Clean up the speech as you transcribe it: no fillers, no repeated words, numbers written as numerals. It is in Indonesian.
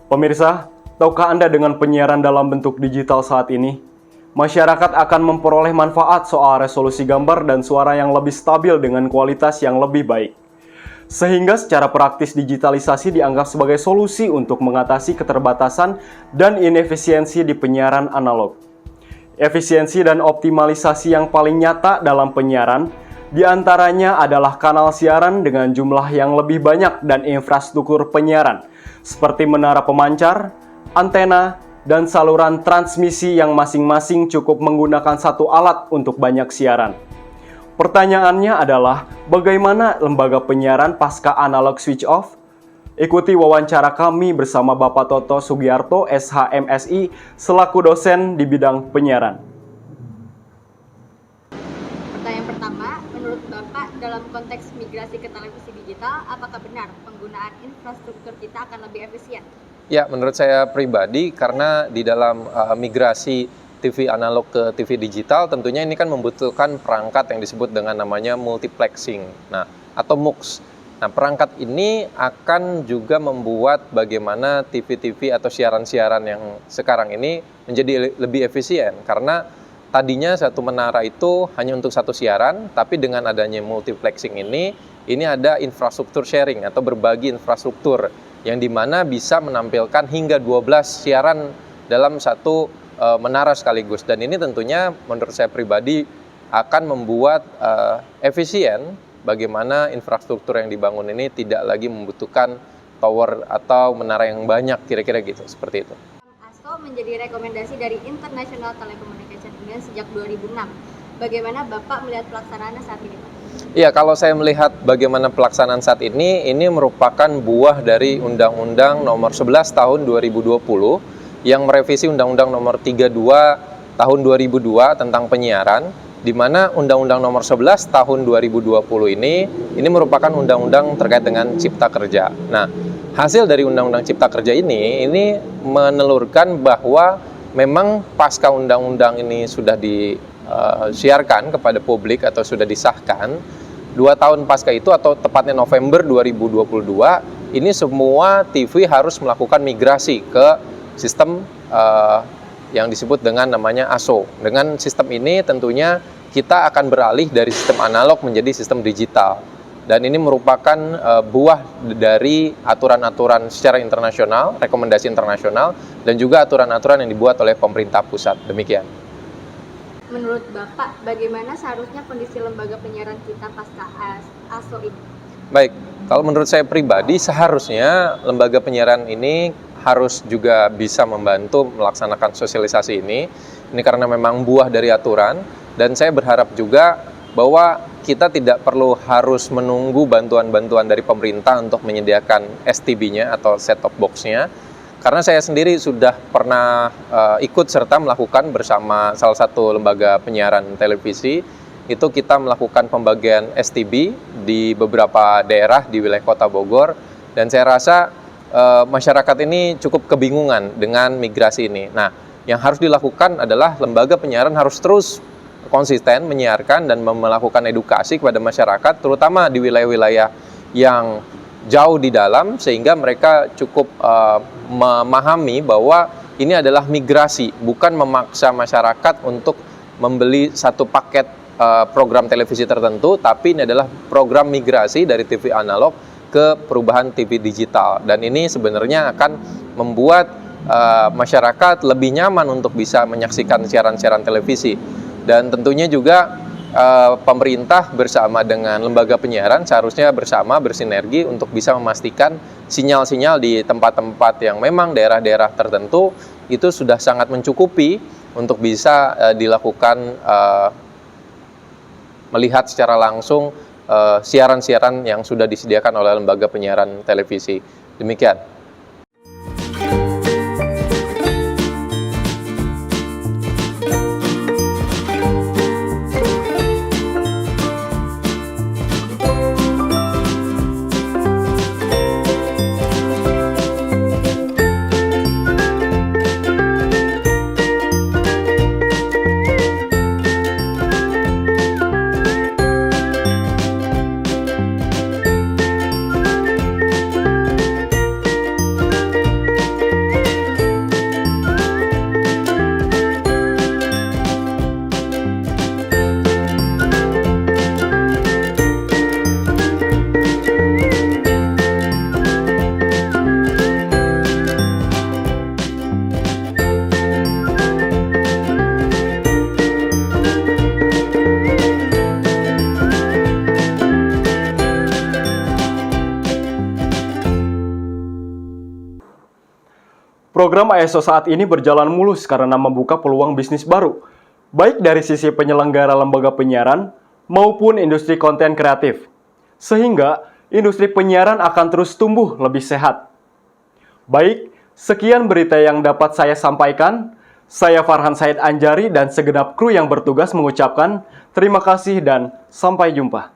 Pemirsa, tahukah Anda dengan penyiaran dalam bentuk digital saat ini? Masyarakat akan memperoleh manfaat soal resolusi gambar dan suara yang lebih stabil dengan kualitas yang lebih baik. Sehingga secara praktis digitalisasi dianggap sebagai solusi untuk mengatasi keterbatasan dan inefisiensi di penyiaran analog. Efisiensi dan optimalisasi yang paling nyata dalam penyiaran diantaranya adalah kanal siaran dengan jumlah yang lebih banyak dan infrastruktur penyiaran, seperti menara pemancar, antena, dan saluran transmisi yang masing-masing cukup menggunakan satu alat untuk banyak siaran. Pertanyaannya adalah, bagaimana lembaga penyiaran pasca analog switch off? Ikuti wawancara kami bersama Bapak Toto Sugiarto, SHMSI, selaku dosen di bidang penyiaran. Pertanyaan pertama, menurut Bapak dalam konteks migrasi ke televisi digital, apakah benar penggunaan infrastruktur kita akan lebih efisien? Ya, menurut saya pribadi, karena di dalam migrasi TV analog ke TV digital, tentunya ini kan membutuhkan perangkat yang disebut dengan namanya multiplexing, atau MUX. Nah, perangkat ini akan juga membuat bagaimana TV-TV atau siaran-siaran yang sekarang ini menjadi lebih efisien, karena tadinya satu menara itu hanya untuk satu siaran, tapi dengan adanya multiplexing ini ada infrastruktur sharing atau berbagi infrastruktur yang dimana bisa menampilkan hingga 12 siaran dalam satu menara sekaligus. Dan ini tentunya menurut saya pribadi akan membuat efisien bagaimana infrastruktur yang dibangun ini tidak lagi membutuhkan tower atau menara yang banyak, kira-kira gitu, seperti itu. ASO menjadi rekomendasi dari International Telecommunication Union sejak 2006. Bagaimana Bapak melihat pelaksanaannya saat ini, Pak? Iya, kalau saya melihat bagaimana pelaksanaan saat ini merupakan buah dari Undang-Undang Nomor 11 Tahun 2020 yang merevisi Undang-Undang Nomor 32 Tahun 2002 tentang penyiaran, di mana Undang-Undang Nomor 11 Tahun 2020 ini merupakan undang-undang terkait dengan Cipta Kerja. Nah, hasil dari Undang-Undang Cipta Kerja ini menelurkan bahwa memang pasca undang-undang ini sudah disiarkan kepada publik atau sudah disahkan, 2 tahun pasca itu atau tepatnya November 2022, ini semua TV harus melakukan migrasi ke sistem yang disebut dengan namanya ASO. Dengan sistem ini tentunya kita akan beralih dari sistem analog menjadi sistem digital. Dan ini merupakan buah dari aturan-aturan secara internasional, rekomendasi internasional, dan juga aturan-aturan yang dibuat oleh pemerintah pusat. Demikian. Menurut Bapak, bagaimana seharusnya kondisi lembaga penyiaran kita pasca ASO ini? Baik, kalau menurut saya pribadi seharusnya lembaga penyiaran ini harus juga bisa membantu melaksanakan sosialisasi ini karena memang buah dari aturan, dan saya berharap juga bahwa kita tidak perlu harus menunggu bantuan-bantuan dari pemerintah untuk menyediakan STB-nya atau set-top box-nya, karena saya sendiri sudah pernah ikut serta melakukan bersama salah satu lembaga penyiaran televisi, itu kita melakukan pembagian STB di beberapa daerah di wilayah Kota Bogor, dan saya rasa masyarakat ini cukup kebingungan dengan migrasi ini. Nah, yang harus dilakukan adalah lembaga penyiaran harus terus konsisten menyiarkan dan melakukan edukasi kepada masyarakat, terutama di wilayah-wilayah yang jauh di dalam, sehingga mereka cukup memahami bahwa ini adalah migrasi, bukan memaksa masyarakat untuk membeli satu paket program televisi tertentu, tapi ini adalah program migrasi dari TV analog ke perubahan TV digital. Dan ini sebenarnya akan membuat masyarakat lebih nyaman untuk bisa menyaksikan siaran-siaran televisi. Dan tentunya juga pemerintah bersama dengan lembaga penyiaran seharusnya bersama bersinergi untuk bisa memastikan sinyal-sinyal di tempat-tempat yang memang daerah-daerah tertentu itu sudah sangat mencukupi untuk bisa dilakukan melihat secara langsung siaran-siaran yang sudah disediakan oleh lembaga penyiaran televisi. Demikian. Program AESO saat ini berjalan mulus karena membuka peluang bisnis baru, baik dari sisi penyelenggara lembaga penyiaran maupun industri konten kreatif. Sehingga industri penyiaran akan terus tumbuh lebih sehat. Baik, sekian berita yang dapat saya sampaikan. Saya Farhan Said Anjari dan segenap kru yang bertugas mengucapkan terima kasih dan sampai jumpa.